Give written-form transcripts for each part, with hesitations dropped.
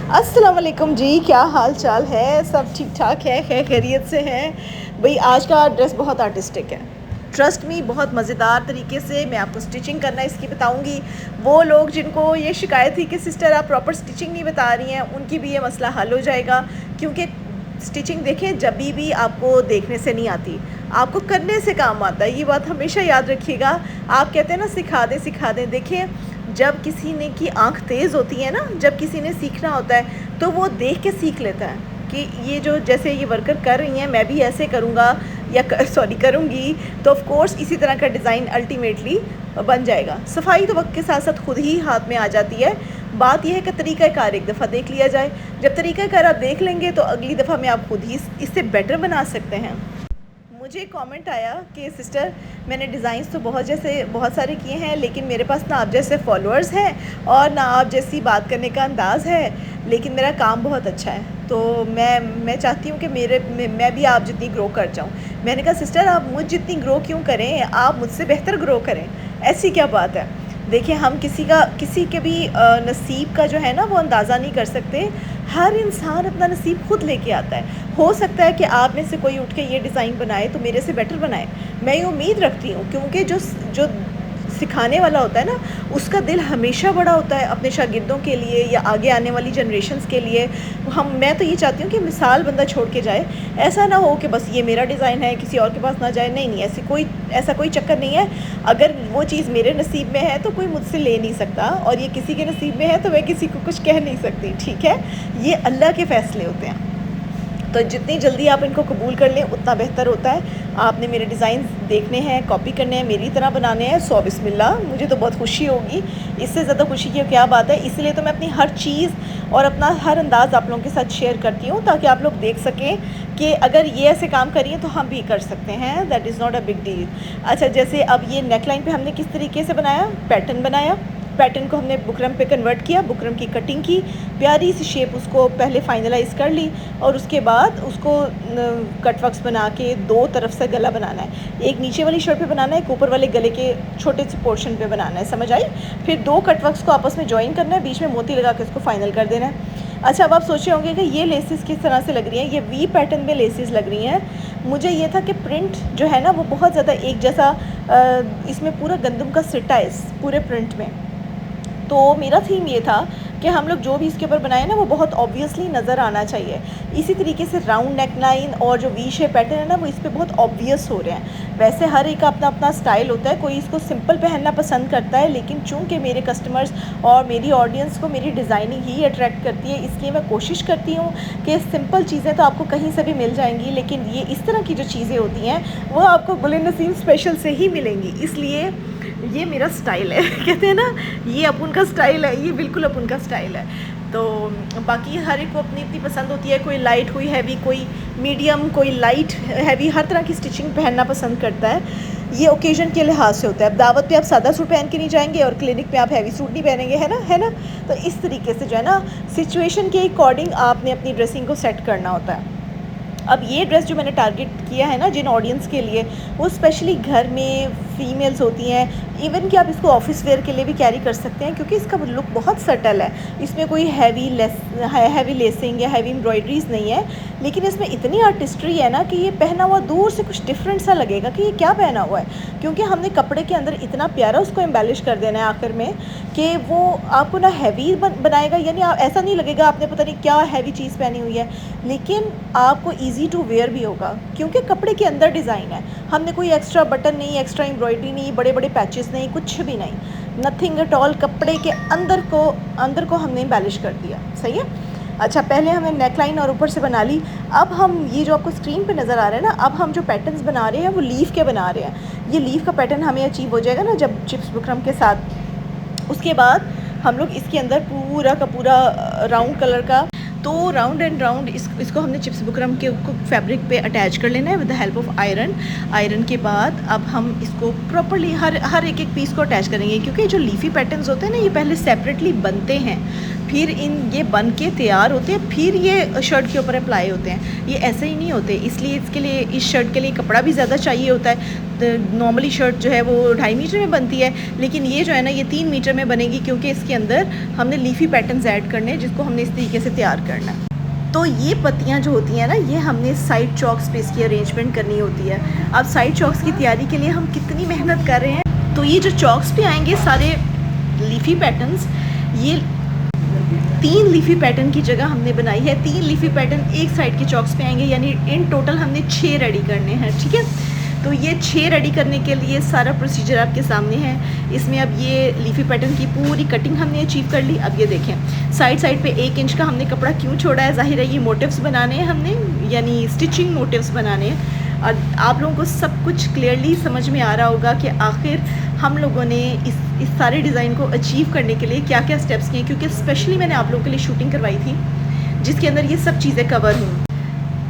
अस्सलाम वालेकुम जी, क्या हाल चाल है? सब ठीक ठाक है, खैर खैरियत से हैं। भाई आज का ड्रेस बहुत आर्टिस्टिक है, ट्रस्ट मी। बहुत मज़ेदार तरीके से मैं आपको स्टिचिंग करना इसकी बताऊंगी। वो लोग जिनको ये शिकायत थी कि सिस्टर आप प्रॉपर स्टिचिंग नहीं बता रही हैं, उनकी भी ये मसला हल हो जाएगा। क्योंकि स्टिचिंग देखें जब भी आपको देखने से नहीं आती, आपको करने से काम आता है। ये बात हमेशा याद रखिएगा। आप कहते हैं ना सिखा दें। देखिए, जब किसी ने की आंख तेज़ होती है ना, जब किसी ने सीखना होता है तो वो देख के सीख लेता है कि ये जो जैसे ये वर्कर कर रही हैं मैं भी ऐसे करूँगा या करूँगी, तो ऑफ कोर्स इसी तरह का डिज़ाइन अल्टीमेटली बन जाएगा। सफाई तो वक्त के साथ साथ खुद ही हाथ में आ जाती है। बात यह है कि तरीक़ाकार एक दफ़ा देख लिया जाए। जब तरीक़ाकार आप देख लेंगे तो अगली दफ़ा में आप खुद ही इससे बेटर बना सकते हैं। मुझे कमेंट आया कि सिस्टर मैंने डिज़ाइंस तो बहुत सारे किए हैं, लेकिन मेरे पास ना आप जैसे फॉलोअर्स हैं और ना आप जैसी बात करने का अंदाज़ है, लेकिन मेरा काम बहुत अच्छा है। तो मैं चाहती हूँ कि मैं भी आप जितनी ग्रो कर जाऊँ। मैंने कहा सिस्टर आप मुझ जितनी ग्रो क्यों करें, आप मुझसे बेहतर ग्रो करें, ऐसी क्या बात है। देखिए, हम किसी के भी नसीब का जो है ना वो अंदाज़ा नहीं कर सकते। हर इंसान अपना नसीब खुद लेके आता है। हो सकता है कि आप में से कोई उठ के ये डिज़ाइन बनाए तो मेरे से बेटर बनाए, मैं ये उम्मीद रखती हूँ। क्योंकि जो सिखाने वाला होता है ना, उसका दिल हमेशा बड़ा होता है अपने शागिर्दों के लिए या आगे आने वाली जनरेशन्स के लिए। मैं तो ये चाहती हूँ कि मिसाल बंदा छोड़ के जाए। ऐसा ना हो कि बस ये मेरा डिज़ाइन है किसी और के पास ना जाए। नहीं, ऐसा कोई चक्कर नहीं है। अगर वो चीज़ मेरे नसीब में है तो कोई मुझसे ले नहीं सकता, और ये किसी के नसीब में है तो मैं किसी को कुछ कह नहीं सकती। ठीक है, ये अल्लाह के फ़ैसले होते हैं। तो जितनी जल्दी आप इनको कबूल कर लें उतना बेहतर होता है। आपने मेरे डिज़ाइन देखने हैं, कॉपी करने हैं, मेरी तरह बनाने हैं, सो बिस्मिल्लाह। मुझे तो बहुत खुशी होगी, इससे ज़्यादा खुशी की क्या बात है। इसलिए तो मैं अपनी हर चीज़ और अपना हर अंदाज़ आप लोगों के साथ शेयर करती हूँ, ताकि आप लोग देख सकें कि अगर ये ऐसे काम करिए तो हम भी कर सकते हैं। That is not a big deal. अच्छा, जैसे अब ये नेक लाइन पर हमने किस तरीके से बनाया, पैटर्न को हमने बुकरम पे कन्वर्ट किया, बुकरम की कटिंग की, प्यारी सी शेप उसको पहले फाइनलाइज कर ली, और उसके बाद उसको कट वर्क्स बना के दो तरफ से गला बनाना है। एक नीचे वाली शर्ट पे बनाना है, एक ऊपर वाले गले के छोटे से पोर्शन पे बनाना है, समझ आई। फिर दो कट वर्क्स को आपस में ज्वाइन करना है, बीच में मोती लगा के उसको फाइनल कर देना है। अच्छा, अब आप सोचे होंगे कि ये लेसेस किस तरह से लग रही हैं। ये वी पैटर्न में लेसेस लग रही हैं। मुझे ये था कि प्रिंट जो है ना वो बहुत ज़्यादा एक जैसा, इसमें पूरा गंदम का सिटा है इस पूरे प्रिंट में। तो मेरा थीम ये था कि हम लोग जो भी इसके ऊपर बनाए ना वो बहुत ऑब्वियसली नज़र आना चाहिए। इसी तरीके से राउंड नेक लाइन और जो वी शेप पैटर्न है ना वो इस पर बहुत ऑब्वियस हो रहे हैं। वैसे हर एक का अपना अपना स्टाइल होता है, कोई इसको सिंपल पहनना पसंद करता है, लेकिन चूंकि मेरे कस्टमर्स और मेरी ऑडियंस को मेरी डिज़ाइनिंग ही अट्रैक्ट करती है, इसलिए मैं कोशिश करती हूँ कि सिंपल चीज़ें तो आपको कहीं से भी मिल जाएंगी, लेकिन ये इस तरह की जो चीज़ें होती हैं वो आपको गुल नसीम स्पेशल से ही मिलेंगी। इसलिए ये मेरा स्टाइल है। कहते हैं ना, ये अपन का स्टाइल है, ये बिल्कुल अपन का स्टाइल है। तो बाकी हर एक को अपनी अपनी पसंद होती है। कोई लाइट, कोई हैवी, कोई मीडियम, कोई लाइट हैवी, हर तरह की स्टिचिंग पहनना पसंद करता है। ये ओकेजन के लिहाज से होता है। अब दावत पे आप सादा सूट पहन के नहीं जाएंगे और क्लिनिक पे आप हैवी सूट नहीं पहनेंगे, है ना। तो इस तरीके से जो है ना, सिचुएशन के अकॉर्डिंग आपने अपनी ड्रेसिंग को सेट करना होता है। अब ये ड्रेस जो मैंने टारगेट किया है ना जिन ऑडियंस के लिए, वो स्पेशली घर में फ़ीमेल्स होती हैं। इवन कि आप इसको ऑफिस वेयर के लिए भी कैरी कर सकते हैं, क्योंकि इसका लुक बहुत सटल है। इसमें कोई हैवी लेसिंग या हैवी एम्ब्रॉयडरीज़ नहीं है, लेकिन इसमें इतनी आर्टिस्ट्री है ना कि ये पहना हुआ दूर से कुछ डिफरेंट सा लगेगा कि ये क्या पहना हुआ है। क्योंकि हमने कपड़े के अंदर इतना प्यारा उसको एम्बेलिश कर देना है आखिर में कि वो आपको ना हैवी बनाएगा, यानी ऐसा नहीं लगेगा आपने पता नहीं क्या हैवी चीज़ पहनी हुई है, लेकिन आपको ईजी टू वेयर भी होगा, क्योंकि कपड़े के अंदर डिज़ाइन है। हमने कोई एक्स्ट्रा बटन नहीं, एक्स्ट्रा एम्ब्रॉयडरी नहीं, बड़े बड़े पैचेस नहीं, कुछ भी नहीं, नथिंग एट ऑल। कपड़े के अंदर को हमने एम्बेलिश कर दिया, सही है। अच्छा, पहले हमने नेक लाइन और ऊपर से बना ली। अब हम ये जो आपको स्क्रीन पे नज़र आ रहा है ना, अब हम जो पैटर्न्स बना रहे हैं वो लीफ के बना रहे हैं। ये लीफ का पैटर्न हमें अचीव हो जाएगा ना जब चिप्स बुकरम के साथ। उसके बाद हम लोग इसके अंदर पूरा का पूरा राउंड कलर का, तो राउंड एंड राउंड इसको हमने चिप्स बुकरम के फैब्रिक पे अटैच कर लेना है with the help of iron के बाद अब हम इसको प्रॉपर्ली हर एक पीस को अटैच करेंगे, क्योंकि जो लीफी पैटर्न्स होते हैं ना ये पहले सेपरेटली बनते हैं, फिर ये बन के तैयार होते हैं, फिर ये शर्ट के ऊपर अप्लाई होते हैं। ये ऐसे ही नहीं होते, इसलिए इसके लिए इस शर्ट के लिए कपड़ा भी ज़्यादा चाहिए होता है। नॉर्मली शर्ट जो है वो 2.5 मीटर में बनती है, लेकिन ये जो है ना ये 3 मीटर में बनेगी, क्योंकि इसके अंदर हमने लीफी पैटर्न्स ऐड करने हैं जिसको हमने इस तरीके से तैयार करना है। तो ये पत्तियाँ जो होती हैं ना, ये हमने साइड चॉक्स पे इसकी अरेंजमेंट करनी होती है। अब साइड चॉक्स की तैयारी के लिए हम कितनी मेहनत कर रहे हैं। तो ये जो चॉक्स पे आएंगे सारे लीफी पैटर्न्स, ये 3 लीफी पैटर्न की जगह हमने बनाई है। 3 लीफी पैटर्न एक साइड के चॉक्स पे आएंगे, यानी इन टोटल हमने 6 रेडी करने हैं, ठीक है। तो ये 6 रेडी करने के लिए सारा प्रोसीजर आपके सामने है। इसमें अब ये लीफी पैटर्न की पूरी कटिंग हमने अचीव कर ली। अब ये देखें साइड साइड पे 1 इंच का हमने कपड़ा क्यों छोड़ा है, जाहिर है ये मोटिव्स बनाने हैं हमने, यानी स्टिचिंग मोटिव्स बनाने हैं। और आप लोगों को सब कुछ क्लियरली समझ में आ रहा होगा कि आखिर हम लोगों ने इस सारे डिज़ाइन को अचीव करने के लिए क्या क्या स्टेप्स किए, क्योंकि स्पेशली मैंने आप लोगों के लिए शूटिंग करवाई थी जिसके अंदर ये सब चीज़ें कवर हुई।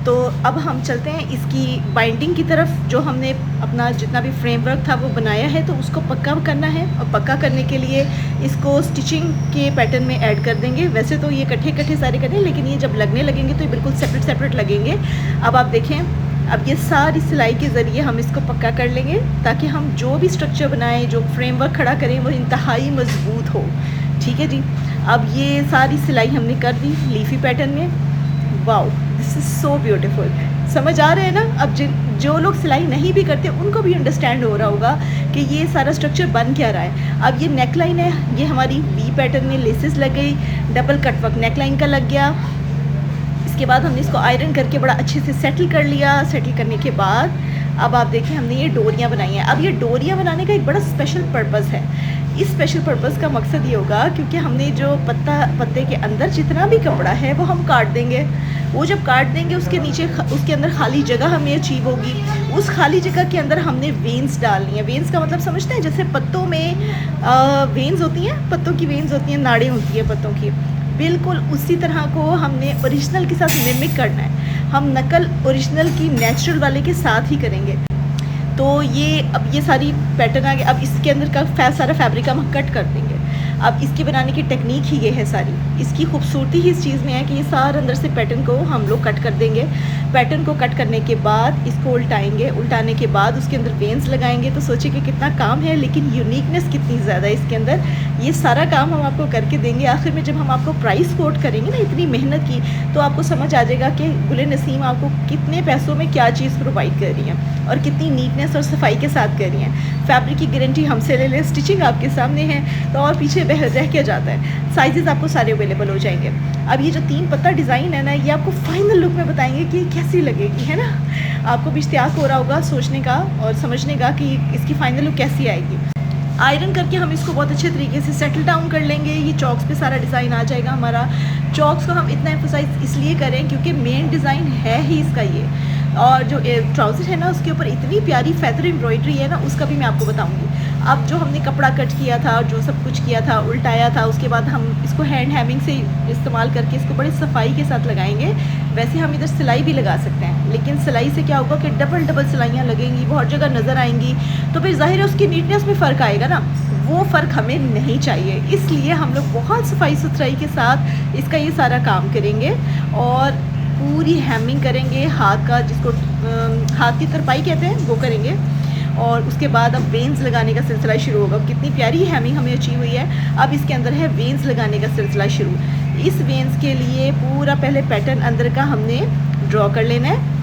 तो अब हम चलते हैं इसकी बाइंडिंग की तरफ। जो हमने अपना जितना भी फ्रेमवर्क था वो बनाया है, तो उसको पक्का करना है, और पक्का करने के लिए इसको स्टिचिंग के पैटर्न में ऐड कर देंगे। वैसे तो ये इकट्ठे सारे करें, लेकिन ये जब लगने लगेंगे तो ये बिल्कुल सेपरेट लगेंगे। अब आप देखें, अब ये सारी सिलाई के ज़रिए हम इसको पक्का कर लेंगे, ताकि हम जो भी स्ट्रक्चर बनाएं, जो फ्रेमवर्क खड़ा करें, वो इंतहाई मजबूत हो, ठीक है जी। अब ये सारी सिलाई हमने कर दी लीफी पैटर्न में। Wow, this is so beautiful. समझ आ रहे हैं ना। अब जो लोग सिलाई नहीं भी करते उनको भी अंडरस्टैंड हो रहा होगा कि ये सारा स्ट्रक्चर बन क्या रहा है। अब ये नेक लाइन है, ये हमारी वी पैटर्न में लेसेस लग गई, डबल कटवर्क नेक लाइन का लग गया। इसके बाद हमने इसको आयरन करके बड़ा अच्छे से सेटल कर लिया। सेटल करने के बाद अब आप देखें हमने ये डोरियाँ बनाई हैं। अब ये डोरियाँ बनाने का एक बड़ा स्पेशल पर्पज़ है। इस स्पेशल पर्पज़ का मकसद ये होगा, क्योंकि हमने जो पत्ते के अंदर जितना भी कपड़ा है वो हम काट देंगे। वो जब काट देंगे उसके नीचे उसके अंदर खाली जगह हमें अचीव होगी। उस खाली जगह के अंदर हमने वेन्स डालनी है। वेन्स का मतलब समझते हैं, जैसे पत्तों में वेन्स होती हैं, पत्तों की वेन्स होती हैं, नाड़ें होती हैं पत्तों की, बिल्कुल उसी तरह को हमने ओरिजिनल के साथ मिमिक करना है। हम नकल ओरिजिनल की नेचुरल वाले के साथ ही करेंगे। तो ये अब ये सारी पैटर्न आ गए। अब इसके अंदर का सारा फैब्रिक हम कट कर देंगे। अब इसके बनाने की टेक्निक ही ये है सारी। इसकी खूबसूरती ही इस चीज़ में है कि ये सारे अंदर से पैटर्न को हम लोग कट कर देंगे। पैटर्न को कट करने के बाद इसको उल्टाएंगे, उल्टाने के बाद उसके अंदर वेन्स लगाएंगे। तो सोचिए कि कितना काम है, लेकिन यूनिकनेस कितनी ज़्यादा है इसके अंदर। ये सारा काम हम आपको करके देंगे। आखिर में जब हम आपको प्राइस कोट करेंगे ना इतनी मेहनत की, तो आपको समझ आ जाएगा कि गुले नसीम आपको कितने पैसों में क्या चीज़ प्रोवाइड कर रही हैं और कितनी नीटनेस और सफाई के साथ कर रही हैं। फैब्रिक की गारंटी हमसे ले लें, स्टिचिंग आपके सामने है, तो और पीछे रह क्या जाता है। साइजेस आपको सारे अवेलेबल हो जाएंगे। अब ये जो 3 पत्ता डिज़ाइन है ना, ये आपको फाइनल लुक में बताएंगे कि कैसी लगेगी, है ना। आपको भी इश्तियाक हो रहा होगा सोचने का और समझने का कि इसकी फाइनल लुक कैसी आएगी। आयरन करके हम इसको बहुत अच्छे तरीके से सेटल डाउन कर लेंगे। ये चॉक्स पे सारा डिज़ाइन आ जाएगा हमारा। चॉक्स को हम इतना एम्फोसाइज इसलिए करें क्योंकि मेन डिज़ाइन है ही इसका ये। और जो ट्राउज़र है ना, उसके ऊपर इतनी प्यारी फेदर एम्ब्रॉयडरी है ना, उसका भी मैं आपको बताऊंगी। अब जो हमने कपड़ा कट किया था और जो सब कुछ किया था, उल्टाया था, उसके बाद हम इसको हैंड हैमिंग से इस्तेमाल करके इसको बड़ी सफाई के साथ लगाएंगे। वैसे हम इधर सिलाई भी लगा सकते हैं, लेकिन सिलाई से क्या होगा कि डबल सिलाइयाँ लगेंगी, वो हर जगह नज़र आएंगी, तो फिर ज़ाहिर है उसकी नीटनेस में फ़र्क आएगा ना। वो फ़र्क हमें नहीं चाहिए, इसलिए हम लोग बहुत सफाई सुथराई के साथ इसका ये सारा काम करेंगे और पूरी हैमिंग करेंगे। हाथ का, जिसको हाथ की तरपाई कहते हैं, वो करेंगे। और उसके बाद अब वेन्स लगाने का सिलसिला शुरू होगा। कितनी प्यारी हैमिंग हमें अचीव हुई है। अब इसके अंदर है वेन्स लगाने का सिलसिला शुरू। इस वेन्स के लिए पूरा पहले पैटर्न अंदर का हमने ड्रॉ कर लेना है,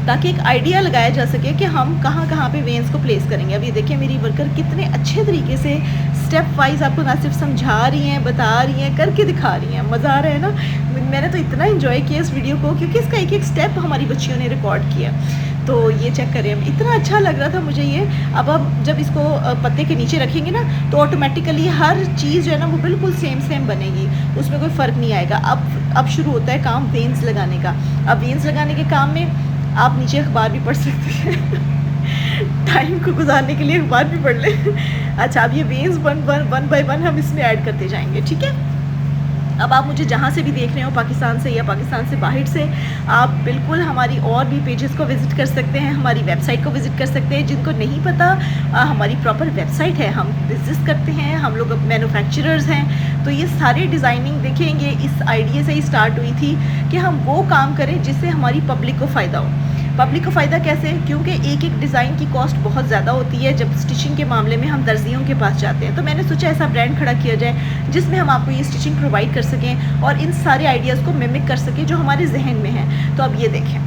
ताकि एक आइडिया लगाया जा सके कि हम कहाँ कहाँ पे वेन्स को प्लेस करेंगे। अब ये देखिए मेरी वर्कर कितने अच्छे तरीके से स्टेप वाइज आपको ना सिर्फ समझा रही हैं, बता रही हैं, करके दिखा रही हैं। मज़ा आ रहा है ना। मैंने तो इतना एंजॉय किया इस वीडियो को, क्योंकि इसका एक एक स्टेप हमारी बच्चियों ने रिकॉर्ड किया। तो ये चेक करें, इतना अच्छा लग रहा था मुझे ये। अब जब इसको पत्ते के नीचे रखेंगे ना, तो ऑटोमेटिकली हर चीज़ जो है ना वो बिल्कुल सेम बनेगी, उसमें कोई फ़र्क नहीं आएगा। अब शुरू होता है काम वेन्स लगाने का। अब वेन्स लगाने के काम में आप नीचे अखबार भी पढ़ सकते हैं टाइम को गुजारने के लिए अखबार भी पढ़ लें। अच्छा, अब ये वेन्स वन बाय वन हम इसमें ऐड करते जाएंगे, ठीक है। अब आप मुझे जहाँ से भी देख रहे हो, पाकिस्तान से या पाकिस्तान से बाहर से, आप बिल्कुल हमारी और भी पेजेस को विज़िट कर सकते हैं, हमारी वेबसाइट को विज़िट कर सकते हैं। जिनको नहीं पता, हमारी प्रॉपर वेबसाइट है, हम बिज़नेस करते हैं, हम लोग मैन्युफैक्चरर्स हैं। तो ये सारी डिज़ाइनिंग देखेंगे, इस आइडिया से ही स्टार्ट हुई थी कि हम वो काम करें जिससे हमारी पब्लिक को फ़ायदा हो। पब्लिक को फ़ायदा कैसे? क्योंकि एक एक डिज़ाइन की कॉस्ट बहुत ज़्यादा होती है जब स्टिचिंग के मामले में हम दर्जियों के पास जाते हैं। तो मैंने सोचा ऐसा ब्रांड खड़ा किया जाए जिसमें हम आपको ये स्टिचिंग प्रोवाइड कर सकें और इन सारे आइडियाज़ को मिमिक कर सकें जो हमारे जहन में हैं। तो अब ये देखें,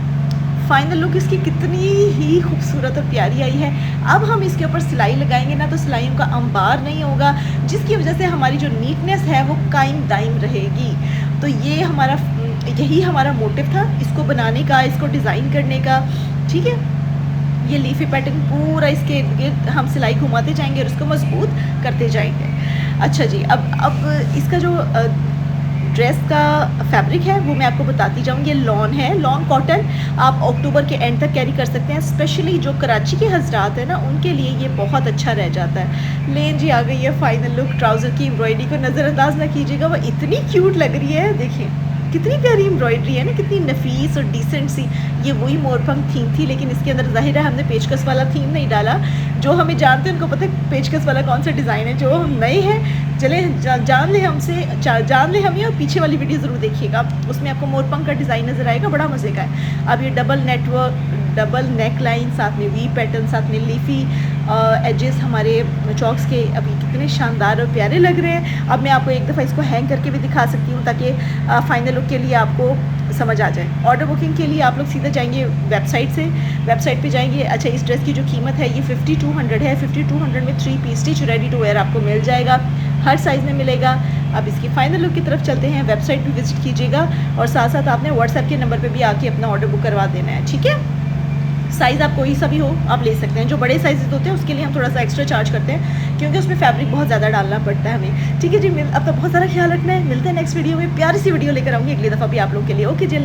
फाइनल लुक इसकी कितनी ही खूबसूरत और प्यारी आई है। अब हम इसके ऊपर सिलाई लगाएंगे ना, तो सिलाइयों का अंबार नहीं होगा, जिसकी वजह से हमारी जो नीटनेस है वो कायम दायम रहेगी। तो यही हमारा मोटिव था इसको बनाने का, इसको डिज़ाइन करने का। ठीक है, ये लीफी पैटर्न पूरा इसके इर्द हम सिलाई घुमाते जाएंगे और उसको मजबूत करते जाएंगे। अच्छा जी, अब इसका जो ड्रेस का फैब्रिक है वो मैं आपको बताती जाऊँगी। ये लॉन है, लॉन कॉटन। आप अक्टूबर के एंड तक कैरी कर सकते हैं। स्पेशली जो कराची के हजरात हैं ना, उनके लिए ये बहुत अच्छा रह जाता है। लेन जी आ गई है फाइनल लुक। ट्राउज़र की एम्ब्रॉयडरी को नज़रअंदाज ना कीजिएगा, वो इतनी क्यूट लग रही है। देखिए कितनी प्यारी एम्ब्रॉयडरी है ना, कितनी नफीस और डिसेंट सी। ये वही मोरपंख थीम थी, लेकिन इसके अंदर जाहिर है हमने पेचकस वाला थीम नहीं डाला। जो हमें जानते हैं उनको पता है पेचकस वाला कौन सा डिज़ाइन है। जो हम नए हैं, चले जान ले हमें, और पीछे वाली वीडियो ज़रूर देखिएगा, उसमें आपको मोरपंख का डिज़ाइन नज़र आएगा, बड़ा मज़े का है। अब ये डबल नेक लाइन, साथ में वी पैटर्न, साथ में लीफी एजेस हमारे चॉक्स के अभी कितने शानदार और प्यारे लग रहे हैं। अब मैं आपको एक दफ़ा इसको हैंग करके भी दिखा सकती हूँ ताकि फाइनल लुक के लिए आपको समझ आ जाए। ऑर्डर बुकिंग के लिए आप लोग सीधा जाएंगे वेबसाइट पे जाएंगे। अच्छा, इस ड्रेस की जो कीमत है ये 5200 है। 5200 में 3 piece stitch ready to wear आपको मिल जाएगा, हर साइज़ में मिलेगा। अब इसकी फाइनल लुक की तरफ चलते हैं। वेबसाइट भी विजिट कीजिएगा और साथ साथ आपने व्हाट्सएप के नंबर पे भी आके अपना ऑर्डर बुक करवा देना है। ठीक है, साइज़ आप कोई सा भी हो आप ले सकते हैं। जो बड़े साइज़ होते हैं उसके लिए हम थोड़ा सा एक्स्ट्रा चार्ज करते हैं क्योंकि उसमें फैब्रिक बहुत ज़्यादा डालना पड़ता है हमें। ठीक है जी, अब तो बहुत सारा ख्याल रखना है। मिलते हैं नेक्स्ट वीडियो में, प्यारी सी वीडियो लेकर आऊँगी अगली दफ़ा भी आप लोग के लिए। ओके जी।